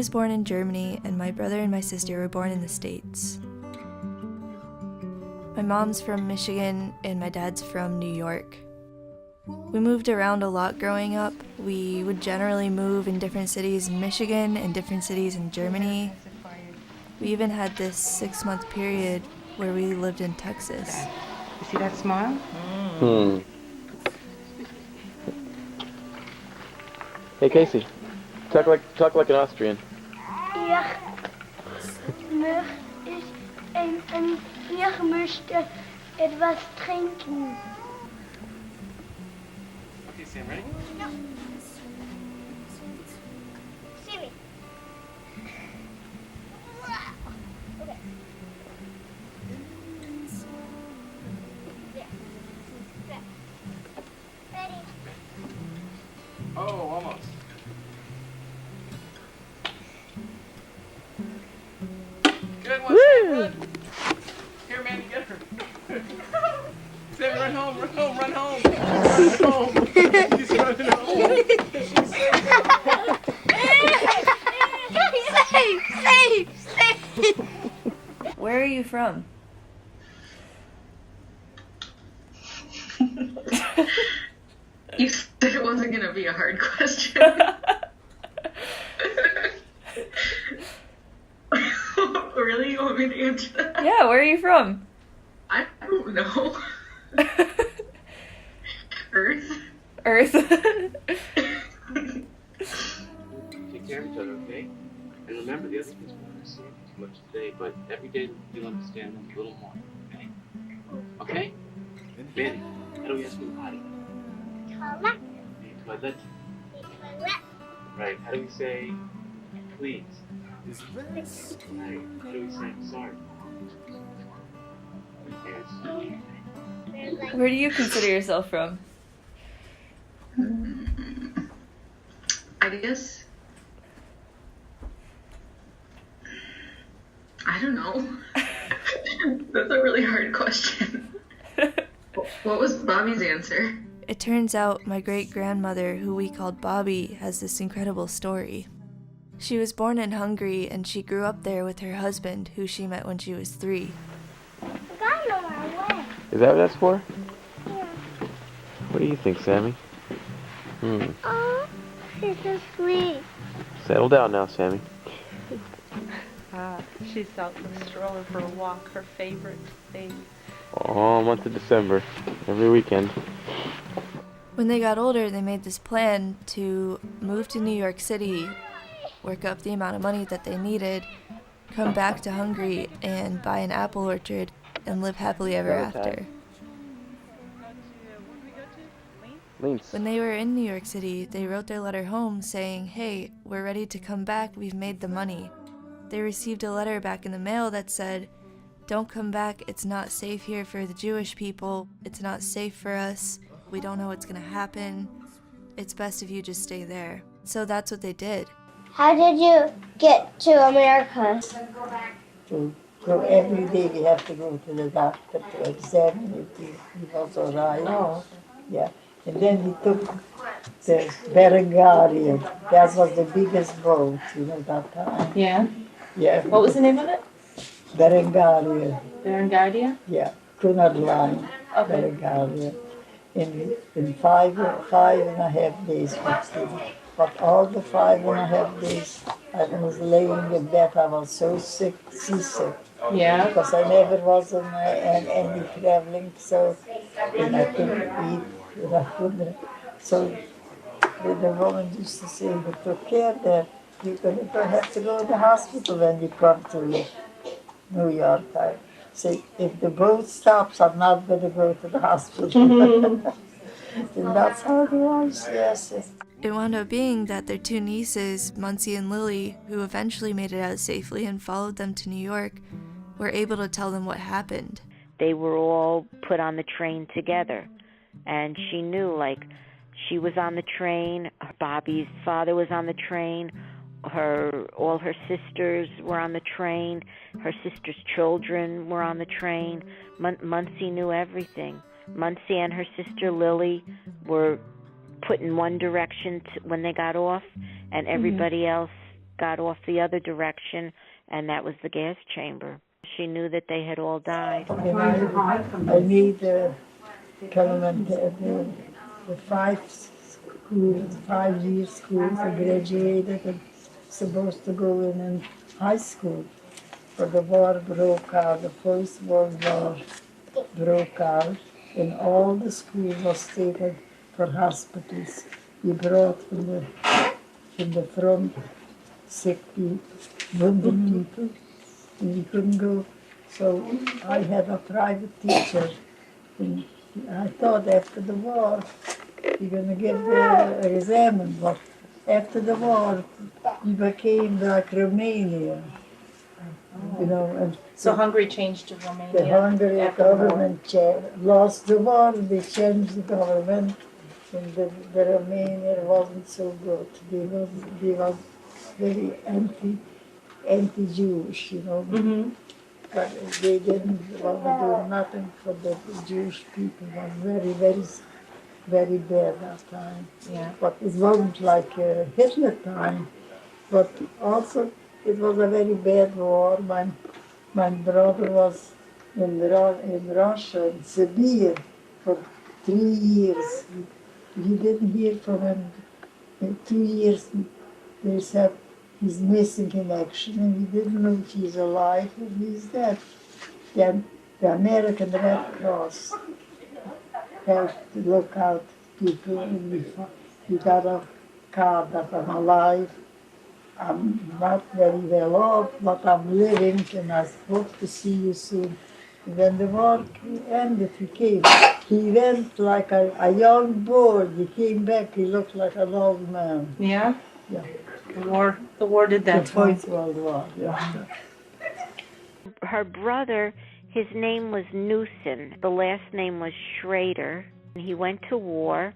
was born in Germany, and my brother and my sister were born in the States. My mom's from Michigan, and my dad's from New York. We moved around a lot growing up. We would generally move in different cities in Michigan and different cities in Germany. We even had this 6-month period where we lived in Texas. You see that smile? Hey Casey, talk like an Austrian. Ja, ich möchte etwas trinken. Okay, Sam, ready? No. See me. Okay. There. Ready. Oh, almost. Good one, Sam, run. Here, man, get her. Sam, run home. Run home. She's running home. Safe. Where are you from? You said it wasn't going to be a hard question. Really? You want me to answer that? Yeah, where are you from? I don't know. Earth? Take care of each other, okay? And remember, the other kids won't understand you too much today, but every day you'll understand them a little more, okay? Okay? Manny, how do we ask for the potty? Toilet. Right, how do we say please? Right, how do we say I'm sorry? Yes. Where do you consider yourself from? I guess. I don't know. That's a really hard question. What was Bobby's answer? It turns out my great-grandmother, who we called Bobe, has this incredible story. She was born in Hungary, and she grew up there with her husband, who she met when she was 3. Is that what that's for? Yeah. What do you think, Sammy? Oh, she's so sweet. Settle down now, Sammy. She's out in the stroller for a walk, her favorite thing. All month of December, every weekend. When they got older, they made this plan to move to New York City, work up the amount of money that they needed, come back to Hungary, and buy an apple orchard, and live happily ever after. When they were in New York City, they wrote their letter home saying, "Hey, we're ready to come back, we've made the money." They received a letter back in the mail that said, "Don't come back, it's not safe here for the Jewish people, it's not safe for us, we don't know what's gonna happen, it's best if you just stay there." So that's what they did. How did you get to America? To go every day, we have to go to the doctor to examine if he was all right. Oh. Yeah. And then we took the Berengaria. That was the biggest boat, that time. Yeah. Yeah. What was the name of it? Berengaria. Berengaria? Yeah. Cunard Line. Okay. Berengaria. In 5.5 days we did. But all the 5.5 days I was laying in bed, I was so sick, seasick. Yeah. Because I never was on any traveling, so and I couldn't eat, and I couldn't. So the woman used to say, "You took care there. You're going to have to go to the hospital when you come to New York." I say, "If the boat stops, I'm not going to go to the hospital." And that's how it was, yes. It wound up being that their 2 nieces, Muncie and Lily, who eventually made it out safely and followed them to New York, were able to tell them what happened. They were all put on the train together, and she knew, she was on the train, Bobby's father was on the train, all her sisters were on the train, her sister's children were on the train. Muncie knew everything. Muncie and her sister Lily were put in one direction when they got off, and everybody else got off the other direction, and that was the gas chamber. She knew that they had all died. And I made the five year school. I graduated and supposed to go in high school. But the war broke out, the First World War broke out, and all the schools was taken for hospitals. You brought from the front sick people, wounded people, and you couldn't go. So I had a private teacher, and I thought after the war you're going to give the exam, but after the war you became like Romania, you know. And So Hungary changed to Romania. the Hungary after the war. government lost the war, they changed the government, and the Romania wasn't so good. They was very anti-Jewish, you know. But they didn't want to do nothing for the Jewish people. It was very, very, very bad that time. Yeah. But it wasn't like Hitler time, but also it was a very bad war. My brother was in Russia, in Siberia, for 3 years. You didn't hear from him in 2 years. They said he's missing in action, and we didn't know if he's alive or he's dead. Then the American Red Cross helped to look out people, and we got a card that I'm alive. I'm not very well off, but I'm living, and I hope to see you soon. And when the war ended, he came. He went like a young boy. He came back, he looked like an old man. Yeah? Yeah. The war did that The to him. First World War, yeah. Her brother, his name was Newson. The last name was Schrader. He went to war,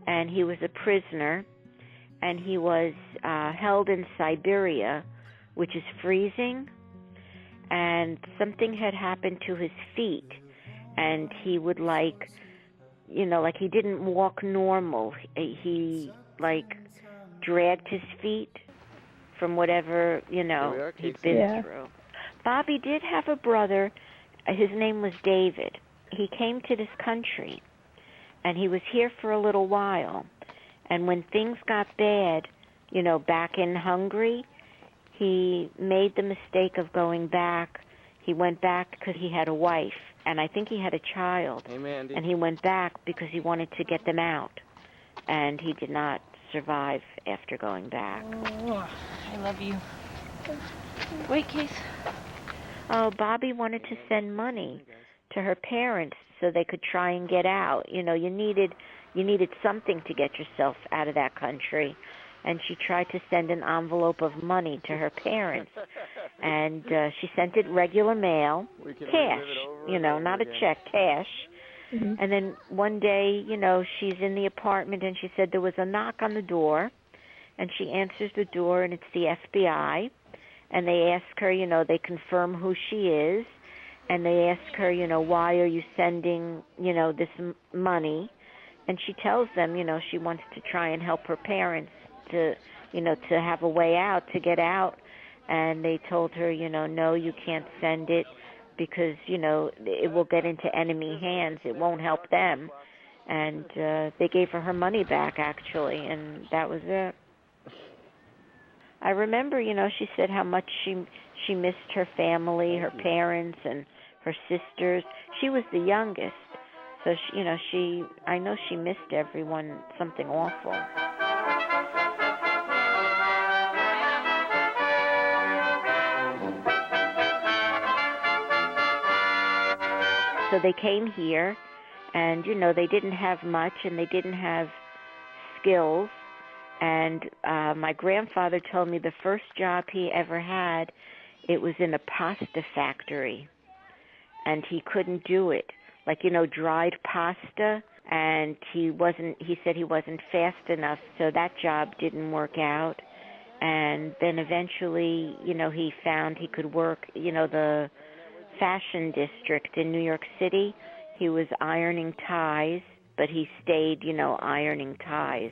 and he was a prisoner, and he was held in Siberia, which is freezing, and something had happened to his feet, and he would like he didn't walk normal. He dragged his feet from whatever, he'd been through. Bobby did have a brother. His name was David. He came to this country, and he was here for a little while. And when things got bad, back in Hungary, he made the mistake of going back. He went back because he had a wife, and I think he had a child. Hey, Mandy. And he went back because he wanted to get them out. And he did not survive after going back. Oh, I love you. Wait, Case. Oh, Bobby wanted to send money to her parents so they could try and get out. You needed something to get yourself out of that country. And she tried to send an envelope of money to her parents. And she sent it regular mail, cash, not a check, cash. Mm-hmm. And then one day, she's in the apartment, and she said there was a knock on the door. And she answers the door, and it's the FBI. And they ask her, they confirm who she is. And they ask her, why are you sending, this money? And she tells them, she wants to try and help her parents to have a way out, to get out. And they told her, no, you can't send it because, it will get into enemy hands. It won't help them. And they gave her money back, actually, and that was it. I remember, she said how much she missed her family, her parents, and her sisters. She was the youngest, so I know she missed everyone something awful. So they came here, and they didn't have much, and they didn't have skills. And my grandfather told me the first job he ever had, it was in a pasta factory. And he couldn't do it. Dried pasta. And he said he wasn't fast enough, so that job didn't work out. And then eventually, he found he could work, the fashion district in New York City. He was ironing ties, but he stayed, ironing ties.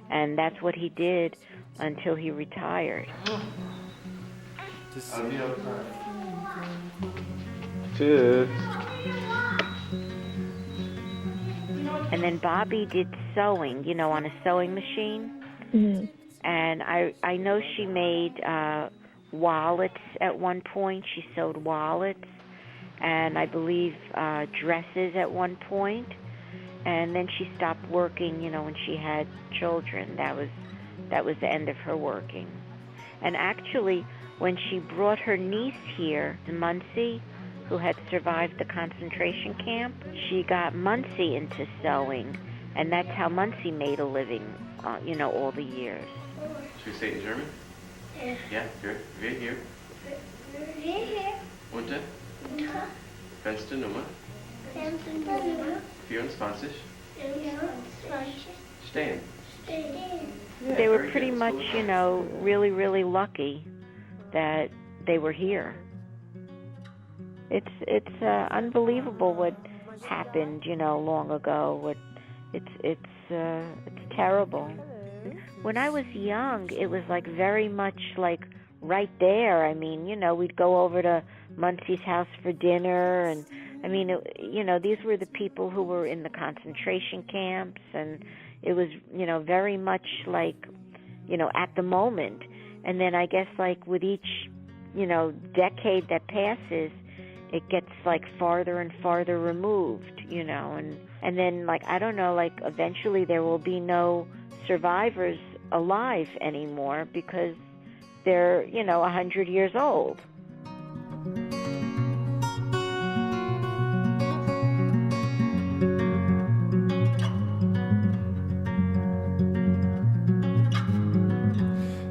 And that's what he did until he retired. Cheers. And then Bobby did sewing, you know, on a sewing machine. Mm-hmm. And I know she made wallets at one point. She sewed wallets, and I believe dresses at one point. And then she stopped working, you know, when she had children. That was the end of her working. And actually, when she brought her niece here, Muncie, who had survived the concentration camp, she got Muncie into sewing, and that's how Muncie made a living, you know, all the years. Should we say it in German? Ja, good. Wir hier. Unter. Fensternummer 24. Stehen. They were pretty much, you know, really, really lucky that they were here. It's unbelievable what happened, you know, long ago. It's terrible. When I was young, it was like very much like right there. I mean, you know, we'd go over to Muncie's house for dinner, and I mean, you know, these were the people who were in the concentration camps, and it was, you know, very much like, you know, at the moment. And then I guess like with each, you know, decade that passes, it gets like farther and farther removed, you know, and then like, I don't know, like eventually there will be no survivors alive anymore because they're, you know, 100 years old.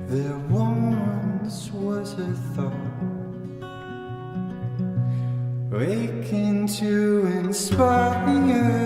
There once was a thought waking to inspire